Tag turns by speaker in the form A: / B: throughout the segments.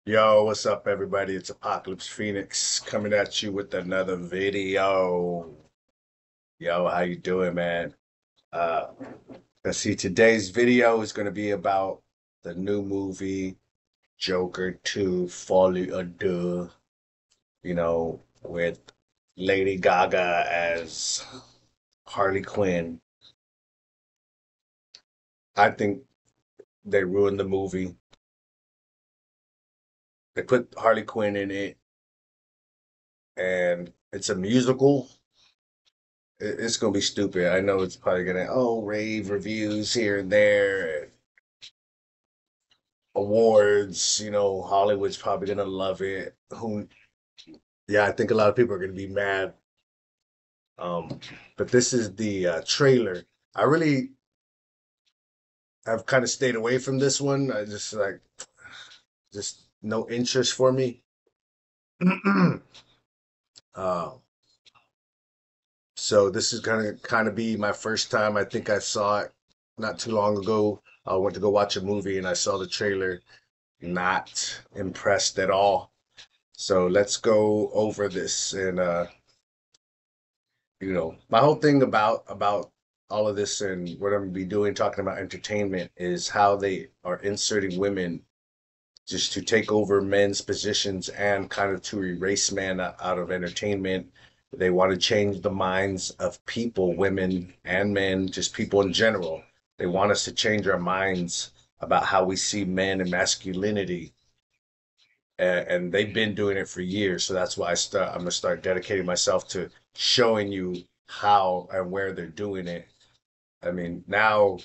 A: Yo, what's up, everybody? It's Apocalypse Phoenix coming at you with another video. Yo, how you doing, man? Uh, let's see. Today's video is going to be about the new movie Joker 2, Folie or Deux. With Lady Gaga as Harley Quinn. I think they ruined the movie. They put Harley Quinn in it, and it's a musical. It's gonna be stupid. I know it's probably gonna rave reviews here and there, awards. Hollywood's probably gonna love it. Who? Yeah, I think a lot of people are gonna be mad. Um, but this is the trailer. I really have kind of stayed away from this one. I just no interest for me. uh, so this is gonna kind of be my first time. I think I saw it not too long ago. I went to go watch a movie and I saw the trailer. Not impressed at all. So let's go over this and my whole thing about all of this and what I'm gonna be doing talking about entertainment is how they are inserting women just to take over men's positions and kind of to erase man out of entertainment. They want to change the minds of people, women and men, just people in general. They want us to change our minds about how we see men and masculinity, and they've been doing it for years. So that's why I'm gonna start dedicating myself to showing you how and where they're doing it. I mean, now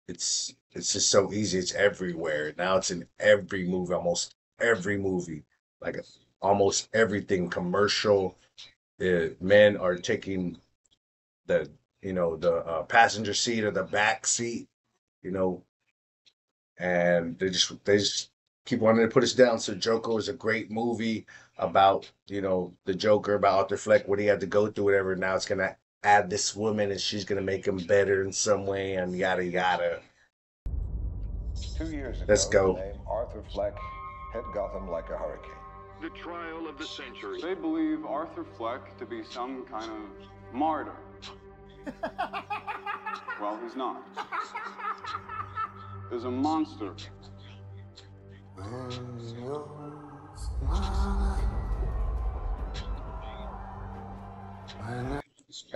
A: it's just so easy. It's everywhere. Now it's in every movie, almost every movie, like almost everything commercial. Men are taking the the passenger seat or the back seat, you know, and they just keep wanting to put us down. So Joker was a great movie about the Joker, about Arthur Fleck, what he had to go through, whatever. Now it's gonna add this woman, and she's gonna make him better in some way, and yada yada.
B: 2 years
A: Let's
B: ago, the
A: go.
B: name Arthur Fleck hit Gotham like a hurricane.
C: The trial of the century.
D: They believe Arthur Fleck to be some kind of martyr. Well, he's not. There's a monster.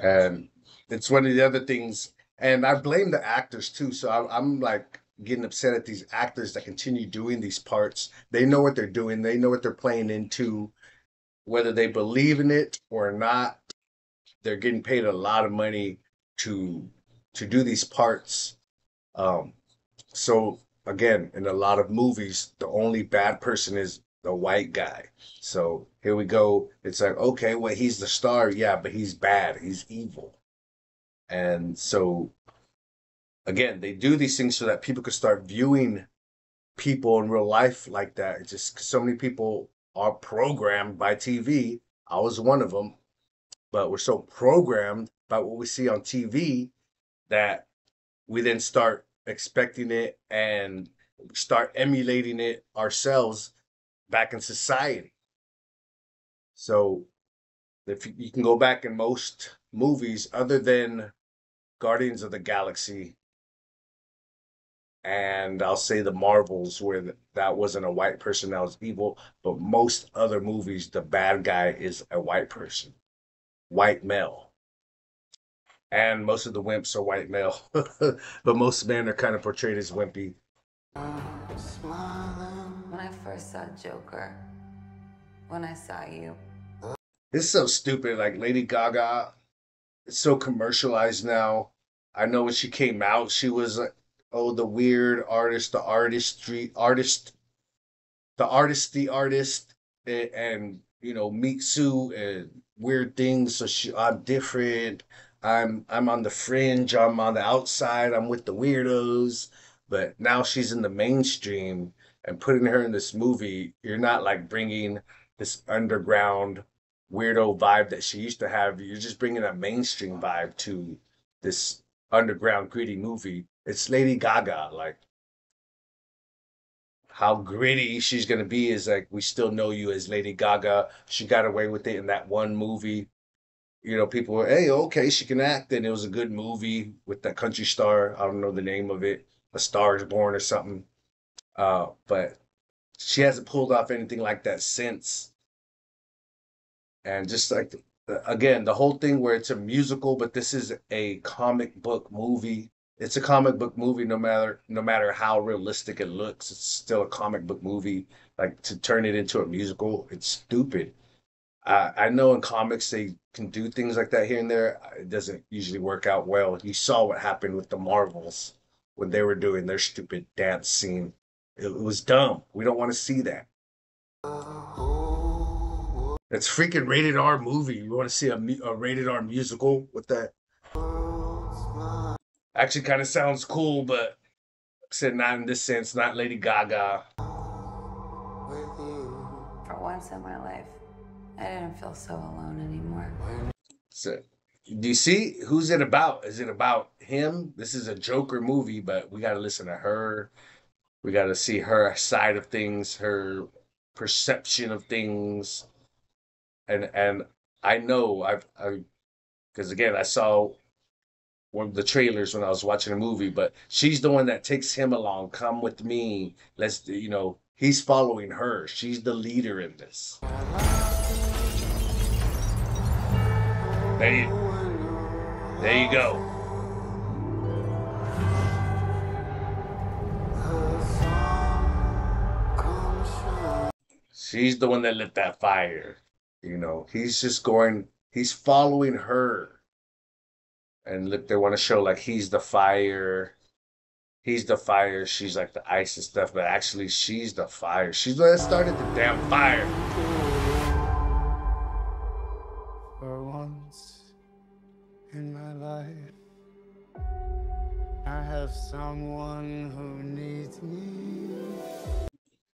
A: And it's one of the other things, and I blame the actors too. So I'm like getting upset at these actors that continue doing these parts. They know what they're doing. They know what they're playing into, whether they believe in it or not. They're getting paid a lot of money to do these parts. Um, so again, in a lot of movies, the only bad person is the white guy. So here we go. It's like, okay, well, he's the star, yeah, but he's bad. He's evil. And so again, they do these things so that people could start viewing people in real life like that. It's just so many people are programmed by TV. I was one of them, but we're so programmed by what we see on TV that we then start expecting it and start emulating it ourselves back in society. So if you can go back in most movies, other than Guardians of the Galaxy, and I'll say the Marvels, where that wasn't a white person that was evil, but most other movies, the bad guy is a white person, white male. And most of the wimps are white male, but most men are kind of portrayed as wimpy.
E: When I first saw Joker, when I saw you,
A: It's so stupid. Like Lady Gaga, it's so commercialized now. I know when she came out, she was like, oh, the weird artist, the artistry artist, the artist, and meet Sue and weird things. So I'm different. I'm on the fringe. I'm on the outside. I'm with the weirdos. But now she's in the mainstream, and putting her in this movie, you're not like bringing this underground weirdo vibe that she used to have. You're just bringing a mainstream vibe to this underground gritty movie. It's Lady Gaga. Like, how gritty she's gonna be is like we still know you as Lady Gaga. She got away with it in that one movie. You know, people were, hey, okay, she can act, and it was a good movie with that country star. I don't know the name of it, A Star is Born or something. But she hasn't pulled off anything like that since. And just like again, the whole thing where it's a musical, but this is a comic book movie. It's a comic book movie, no matter how realistic it looks. It's still a comic book movie. Like to turn it into a musical, it's stupid. I know in comics they can do things like that here and there. It doesn't usually work out well. You saw what happened with the Marvels when they were doing their stupid dance scene. It was dumb. We don't want to see that. It's freaking rated R movie. You want to see a rated R musical with that? Actually, kind of sounds cool, but like I said not in this sense. Not Lady Gaga.
E: For once in my life, I didn't feel so alone anymore.
A: So, do you see who's it about? Is it about him? This is a Joker movie, but we got to listen to her. We got to see her side of things, her perception of things, and I know I because again I saw one of the trailers when I was watching a movie, but she's the one that takes him along. Come with me. Let's he's following her. She's the leader in this. There you go. She's the one that lit that fire. He's just going, he's following her. And look, they want to show like he's the fire. He's the fire. She's like the ice and stuff. But actually, she's the fire. She's the one that started the damn fire.
F: For once in my life, I have someone who needs me.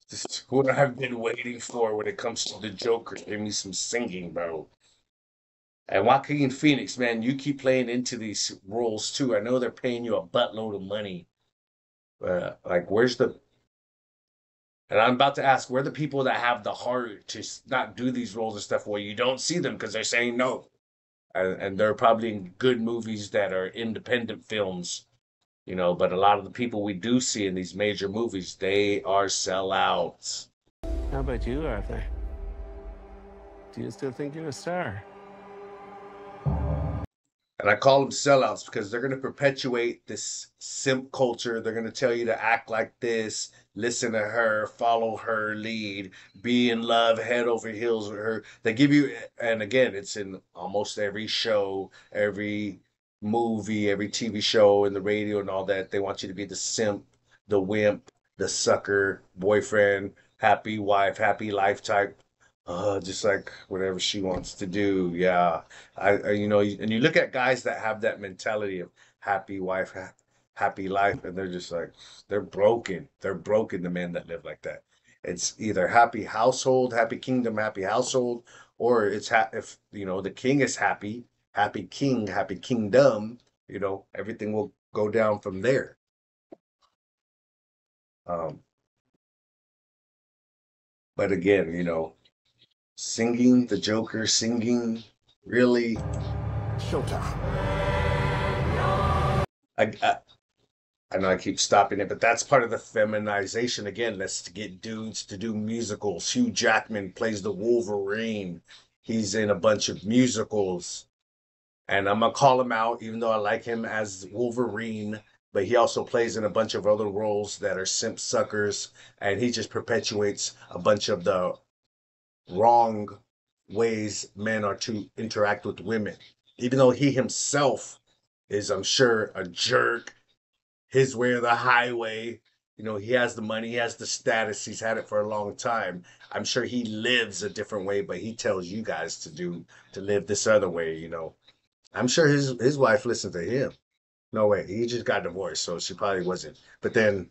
A: This is what I've been waiting for when it comes to the Joker. Give me some singing, bro. And Joaquin Phoenix, man, you keep playing into these roles too. I know they're paying you a buttload of money. Like, where's the. And I'm about to ask, where are the people that have the heart to not do these roles and stuff where you don't see them because they're saying no? And they're probably in good movies that are independent films, but a lot of the people we do see in these major movies, they are sellouts.
F: How about you, Arthur? Do you still think you're a star?
A: And I call them sellouts because they're going to perpetuate this simp culture. They're going to tell you to act like this, listen to her, follow her lead, be in love head over heels with her. They give you, and again, it's in almost every show, every movie, every TV show, and the radio and all that. They want you to be the simp, the wimp, the sucker, boyfriend, happy wife, happy life type. Just like whatever she wants to do. Yeah. And you look at guys that have that mentality of happy wife, happy life, and they're just like, they're broken. They're broken, the men that live like that. It's either happy household, happy kingdom, happy household, or it's if, the king is happy, happy king, happy kingdom, everything will go down from there. But again, singing the Joker, singing really.
B: Showtime.
A: I know I keep stopping it, but that's part of the feminization again. That's to get dudes to do musicals. Hugh Jackman plays the Wolverine. He's in a bunch of musicals. And I'm gonna call him out, even though I like him as Wolverine, but he also plays in a bunch of other roles that are simp suckers, and he just perpetuates a bunch of the wrong ways men are to interact with women. Even though he himself is, I'm sure, a jerk, his way or the highway. He has the money, he has the status, he's had it for a long time. I'm sure he lives a different way, but he tells you guys to live this other way. I'm sure his wife listened to him. No way, he just got divorced, so she probably wasn't. But then,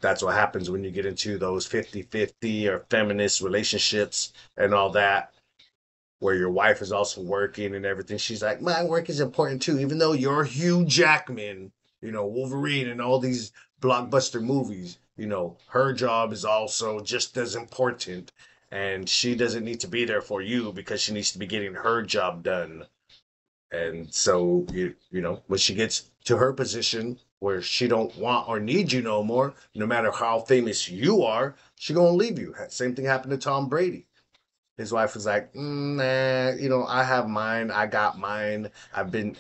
A: that's what happens when you get into those 50-50 or feminist relationships and all that, where your wife is also working and everything. She's like, my work is important too, even though you're Hugh Jackman, Wolverine and all these blockbuster movies. her job is also just as important, and she doesn't need to be there for you because she needs to be getting her job done. And so when she gets to her position where she don't want or need you no more, no matter how famous you are, she gonna leave you. Same thing happened to Tom Brady. His wife was like, nah, I have mine. I got mine. I've been,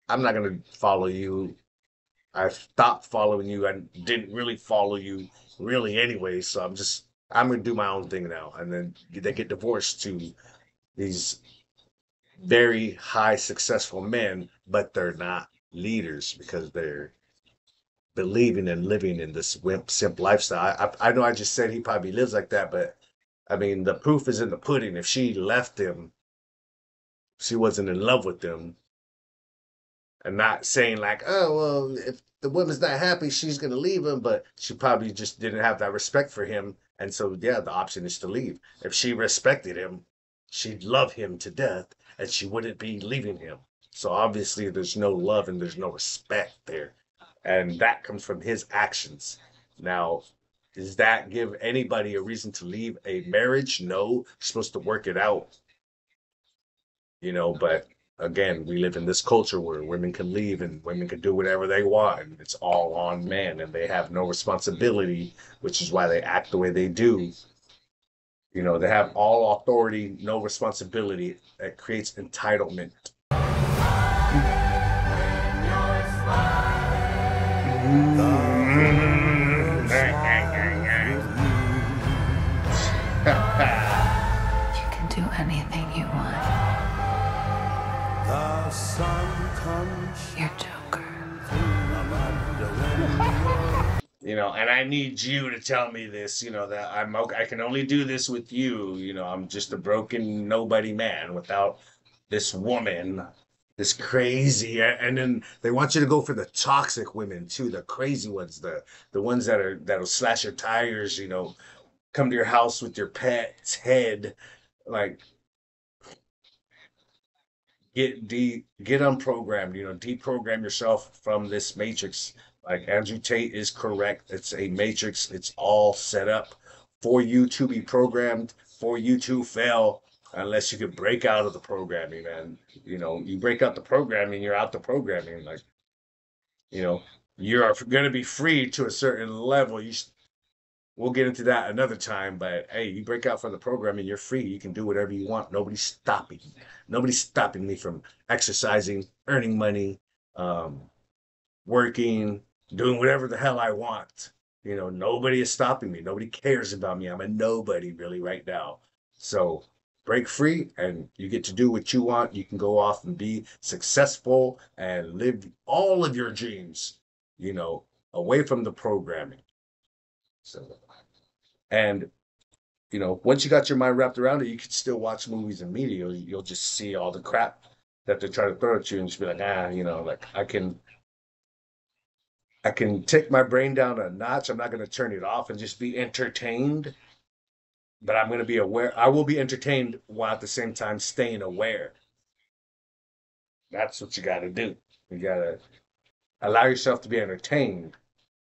A: I'm not gonna follow you. I stopped following you. I didn't really follow you really anyway. So I'm gonna do my own thing now. And then they get divorced to these very high successful men, but they're not leaders because they're believing and living in this wimp simp lifestyle. I know I just said he probably lives like that, but I mean the proof is in the pudding. If she left him, she wasn't in love with him, and not saying like, oh well, if the woman's not happy, she's gonna leave him, but she probably just didn't have that respect for him, and so yeah, the option is to leave. If she respected him, she'd love him to death, and she wouldn't be leaving him. So obviously, there's no love and there's no respect there, and that comes from his actions. Now, does that give anybody a reason to leave a marriage? No, you're supposed to work it out, but again, we live in this culture where women can leave and women can do whatever they want, and it's all on men, and they have no responsibility, which is why they act the way they do. They have all authority, no responsibility. That creates entitlement.
E: You can do anything you want.
G: The sun comes.
E: You're Joker.
A: And I need you to tell me this, that I can only do this with you. I'm just a broken nobody man without this woman, this crazy, and then they want you to go for the toxic women too, the crazy ones, the ones that'll slash your tires, come to your house with your pet's head, like get unprogrammed, deprogram yourself from this matrix. Like Andrew Tate is correct. It's a matrix. It's all set up for you to be programmed, for you to fail, unless you can break out of the programming, man. You break out the programming, you're out the programming. Like, you're going to be free to a certain level. We'll get into that another time, but hey, you break out from the programming, you're free. You can do whatever you want. Nobody's stopping you. Nobody's stopping me from exercising, earning money, working, doing whatever the hell I want. Nobody is stopping me. Nobody cares about me. I'm a nobody really right now. So break free and you get to do what you want. You can go off and be successful and live all of your dreams, away from the programming. So, and once you got your mind wrapped around it, you can still watch movies and media. You'll just see all the crap that they're trying to throw at you and just be like, like I can take my brain down a notch. I'm not going to turn it off and just be entertained, but I'm going to be aware. I will be entertained while at the same time staying aware. That's what you got to do. You got to allow yourself to be entertained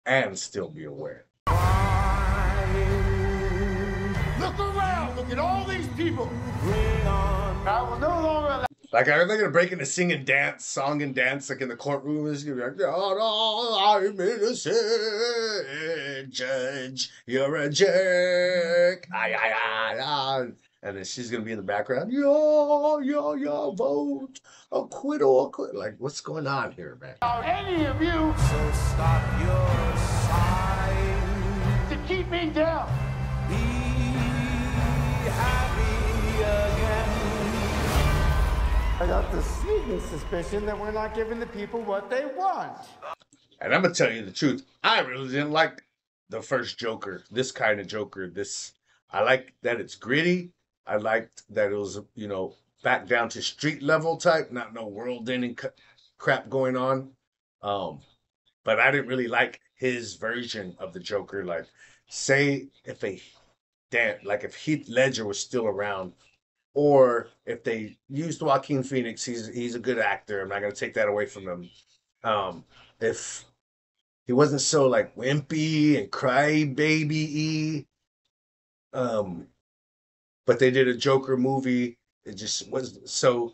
A: and still be aware.
G: Look around. Look at all these people. Bring on. I will no longer.
A: Like, are they gonna break into song and dance, like in the courtroom? It's gonna be like, "Oh, no, I'm innocent, judge. You're a jerk." And then she's gonna be in the background. Yo, vote acquittal. Like, what's going on here, man?
G: Any of you. So stop your sighing to keep me down. Be happy again. I got the sneaking suspicion that we're not giving the people what they want.
A: And I'm gonna tell you the truth. I really didn't like the first Joker. This kind of Joker. I like that it's gritty. I liked that it was, back down to street level type, not no world-ending crap going on. But I didn't really like his version of the Joker. Like, say if if Heath Ledger was still around, or if they used Joaquin Phoenix, he's a good actor. I'm not gonna take that away from him. If he wasn't so like wimpy and crybaby-y. Um, but they did a Joker movie. It just was so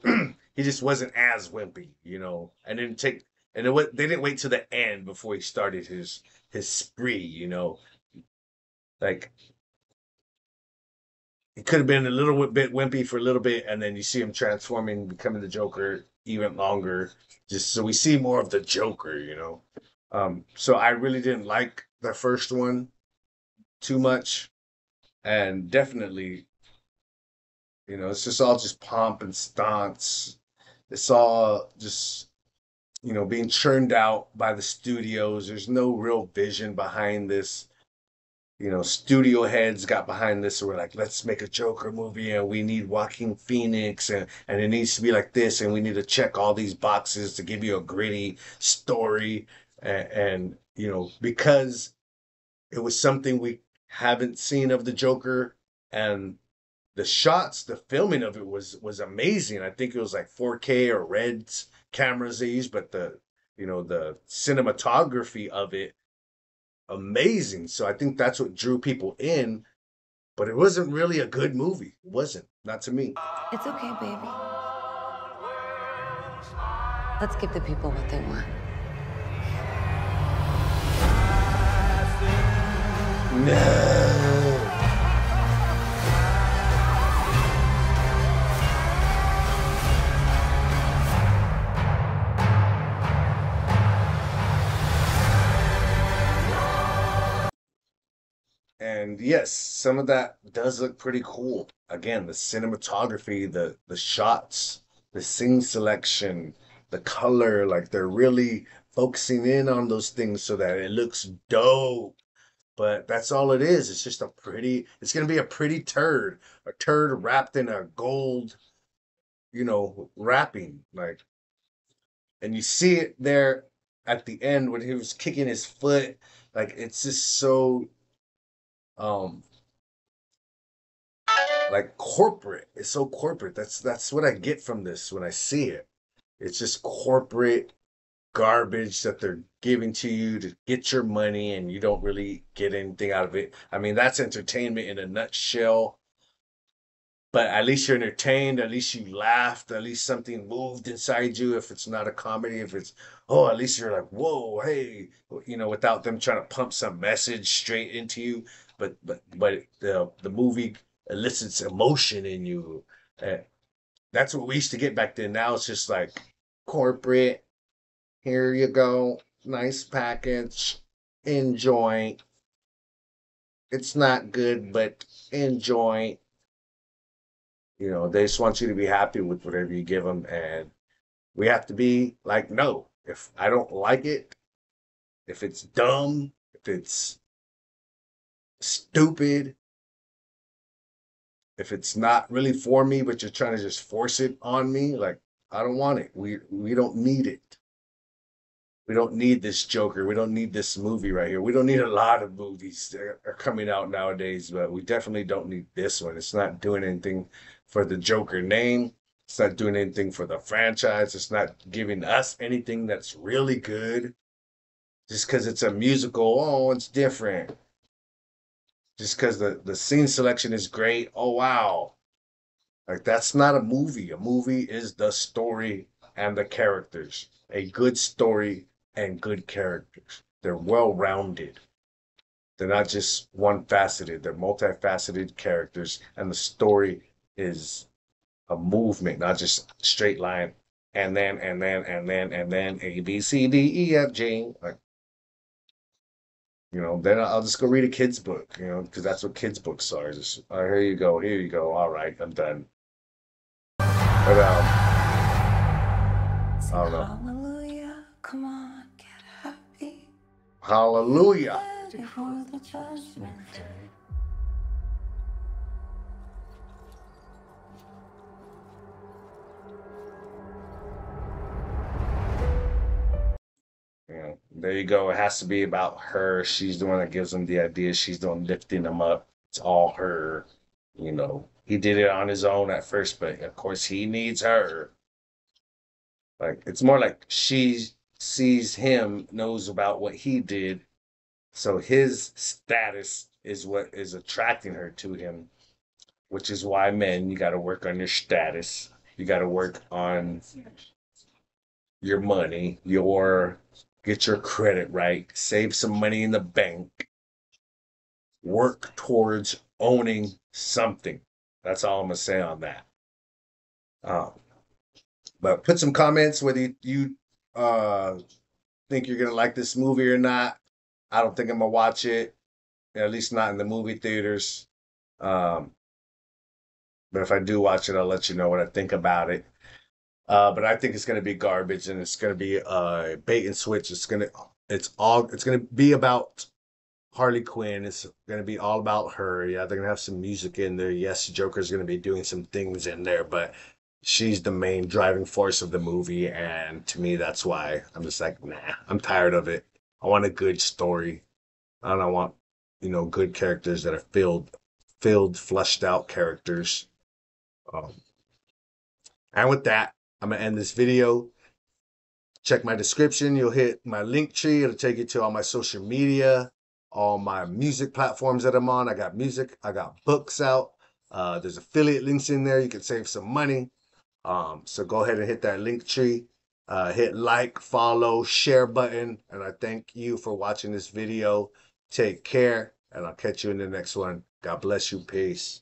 A: he just wasn't as wimpy, you know. And didn't take and it was, they didn't wait till the end before he started his spree, you know. Like he could have been a little bit wimpy for a little bit, and then you see him transforming, becoming the Joker even longer. Just so we see more of the Joker, you know. So I really didn't like the first one too much, and definitely, you know, it's just all just pomp and stunts. It's all just, you know, being churned out by the studios. There's no real vision behind this. You know, studio heads got behind this and were like, let's make a Joker movie and we need Joaquin Phoenix and it needs to be like this and we need to check all these boxes to give you a gritty story. And you know, because it was something we haven't seen of the Joker and the shots, the filming of it was amazing. I think it was like 4K or Reds cameras they used, but the you know the cinematography of it amazing. So I think that's what drew people in, but it wasn't really a good movie. It wasn't, not to me.
E: It's okay, baby. Let's give the people what they want.
A: No. And yes, some of that does look pretty cool. Again, the cinematography, the shots, the scene selection, the color, like they're really focusing in on those things so that it looks dope. But that's all it is. It's just a pretty, it's gonna be a pretty turd. A turd wrapped in a gold, you know, wrapping. Like, and you see it there at the end when he was kicking his foot. Like it's just so um like corporate. It's so corporate. That's what I get from this when I see it. It's just corporate garbage that they're giving to you to get your money and you don't really get anything out of it. I mean, that's entertainment in a nutshell. But at least you're entertained, at least you laughed, at least something moved inside you if it's not a comedy, if it's oh, at least you're like, whoa, hey, you know, without them trying to pump some message straight into you. But the movie elicits emotion in you. Uh, that's what we used to get back then. Now it's just like corporate. Here you go, nice package. Enjoy. It's not good, but enjoy. You know, they just want you to be happy with whatever you give them, and we have to be like, no. If I don't like it, if it's dumb, if it's stupid, if it's not really for me, but you're trying to just force it on me, like I don't want it. We don't need it. We don't need this Joker. We don't need this movie right here. We don't need a lot of movies that are coming out nowadays, but we definitely don't need this one. It's not doing anything for the Joker name. It's not doing anything for the franchise. It's not giving us anything that's really good. Just because it's a musical, oh, it's different. Just because the scene selection is great, oh, wow. Like, that's not a movie. A movie is the story and the characters. A good story and good characters. They're well rounded. They're not just one faceted, they're multifaceted characters, and the story is a movement, not just straight line, and then A, B, C, D, E, F, G. Like, you know, then I'll just go read a kid's book, you know, because that's what kids' books are. Just, oh, here you go. All right, I'm done. But I don't know.
E: Hallelujah. Come on, get happy.
A: Hallelujah.
E: Ready for the judgment day.
A: You know, there you go. It has to be about her. She's the one that gives him the idea. She's the one lifting him up. It's all her. You know, he did it on his own at first, but of course he needs her. Like it's more like sees him, knows about what he did, so his status is what is attracting her to him, which is why men, you got to work on your status. You got to work on your money, get your credit right, save some money in the bank, work towards owning something. That's all I'm gonna say on that. Um, but put some comments whether you think you're gonna like this movie or not. I don't think I'm gonna watch it, at least not in the movie theaters. Um, but if I do watch it, I'll let you know what I think about it. But I think it's gonna be garbage, and it's gonna be bait and switch. It's gonna be about Harley Quinn. It's gonna be all about her. Yeah, they're gonna have some music in there. Yes, Joker's gonna be doing some things in there, but she's the main driving force of the movie, and to me, that's why I'm just like, nah, I'm tired of it. I want a good story. I don't want, good characters that are fleshed out characters. Um, and with that, I'm gonna end this video. Check my description. You'll hit my link tree. It'll take you to all my social media, all my music platforms that I'm on. I got music. I got books out. There's affiliate links in there. You can save some money. So go ahead and hit that link tree. Hit like, follow, share button. And I thank you for watching this video. Take care, and I'll catch you in the next one. God bless you. Peace.